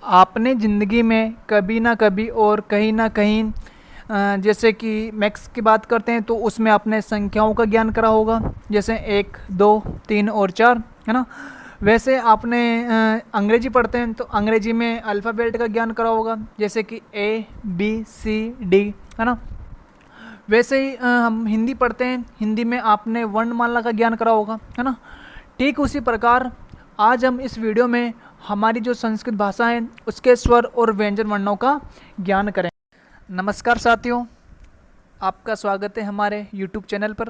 आपने ज़िंदगी में कभी ना कभी और कहीं ना कहीं जैसे कि मैथ्स की बात करते हैं तो उसमें आपने संख्याओं का ज्ञान करा होगा, जैसे 1, 2, 3 और 4, है ना। वैसे आपने अंग्रेजी पढ़ते हैं तो अंग्रेजी में अल्फ़ाबेट का ज्ञान करा होगा, जैसे कि ABCD, है ना। वैसे ही हम हिंदी पढ़ते हैं, हिंदी में आपने वर्णमाला का ज्ञान करा होगा, है ना। ठीक उसी प्रकार आज हम इस वीडियो में हमारी जो संस्कृत भाषा है उसके स्वर और व्यंजन वर्णों का ज्ञान करें। नमस्कार साथियों, आपका स्वागत है हमारे YouTube चैनल पर।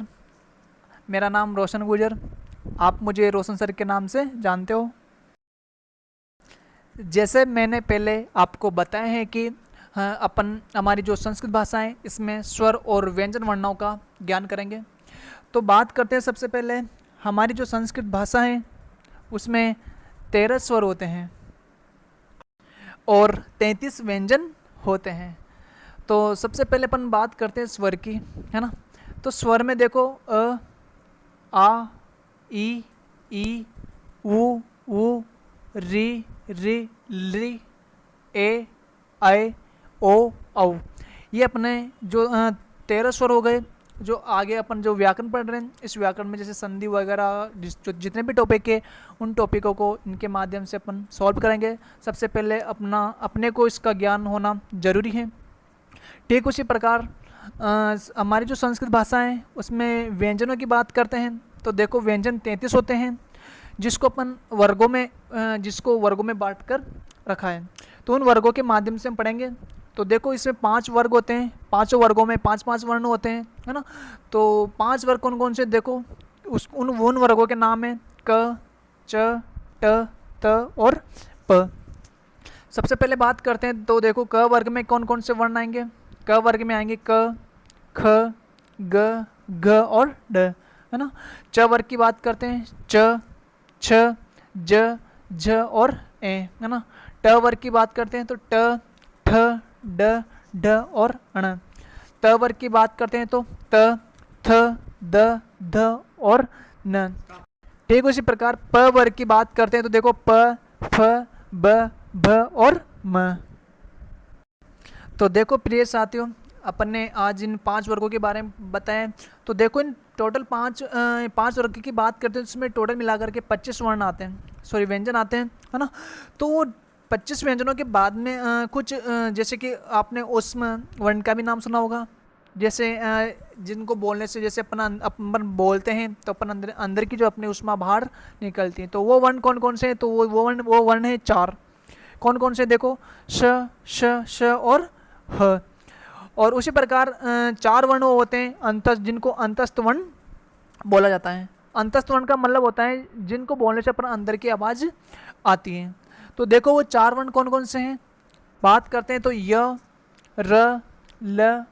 मेरा नाम रोशन गुजर, आप मुझे रोशन सर के नाम से जानते हो। जैसे मैंने पहले आपको बताया है कि अपन हमारी जो संस्कृत भाषा है इसमें स्वर और व्यंजन वर्णों का ज्ञान करेंगे। तो बात करते हैं सबसे पहले हमारी जो संस्कृत भाषा है उसमें 13 स्वर होते हैं और 33 व्यंजन होते हैं। तो सबसे पहले अपन बात करते हैं स्वर की, है ना। तो स्वर में देखो अ, आ, ई, उ, री, ली, ए, ऐ, ओ, औ। ये अपने जो 13 स्वर हो गए। जो आगे अपन जो व्याकरण पढ़ रहे हैं इस व्याकरण में जैसे संधि वगैरह जितने भी टॉपिक है उन टॉपिकों को इनके माध्यम से अपन सॉल्व करेंगे। सबसे पहले अपने को इसका ज्ञान होना जरूरी है। ठीक उसी प्रकार हमारी जो संस्कृत भाषा है उसमें व्यंजनों की बात करते हैं तो देखो व्यंजन 33 होते हैं जिसको अपन वर्गों में बांट कर रखा है। तो उन वर्गों के माध्यम से हम पढ़ेंगे। तो देखो इसमें 5 वर्ग होते हैं, 5 वर्गों में 5 वर्ण होते हैं, है ना। तो 5 वर्ग कौन कौन से देखो उन वर्गों के नाम है क, च, ट, त और प। सबसे पहले बात करते हैं तो देखो क वर्ग में कौन कौन से वर्ण आएंगे। क वर्ग में आएंगे क, ख, ग, घ और ड, है ना। च वर्ग की बात करते हैं च, छ, ज, झ और ए, है ना। ट वर्ग की बात करते हैं तो ट, ठ, ड, ढ और ण। त वर्ग की बात करते हैं तो त, थ, द, ध और न। ठीक उसी प्रकार प वर्ग की बात करते हैं तो देखो प, फ, ब, भ और म। तो देखो प्रिय साथियों, अपन ने आज इन 5 वर्गों के बारे में बताया। तो देखो इन टोटल 5 वर्ग की बात करते हैं इसमें टोटल मिलाकर के 25 वर्ण आते हैं, सॉरी व्यंजन आते हैं, है ना। तो 25 व्यंजनों के बाद में कुछ जैसे कि आपने उष्म वर्ण का भी नाम सुना होगा, जैसे जिनको बोलने से जैसे अपन बोलते हैं तो अपन अंदर की जो अपनी उष्मा बाहर निकलती है। तो वो वर्ण कौन कौन से हैं तो वो वर्ण है 4। कौन कौन से देखो श, श और ह। और उसी प्रकार 4 वर्ण होते हैं अंतस्थ, जिनको अंतस्थ वर्ण बोला जाता है। अंतस्थ वर्ण का मतलब होता है जिनको बोलने से अपन अंदर की आवाज़ आती है। तो देखो वो 4 वर्ण कौन कौन से हैं, बात करते हैं तो य, र, ल,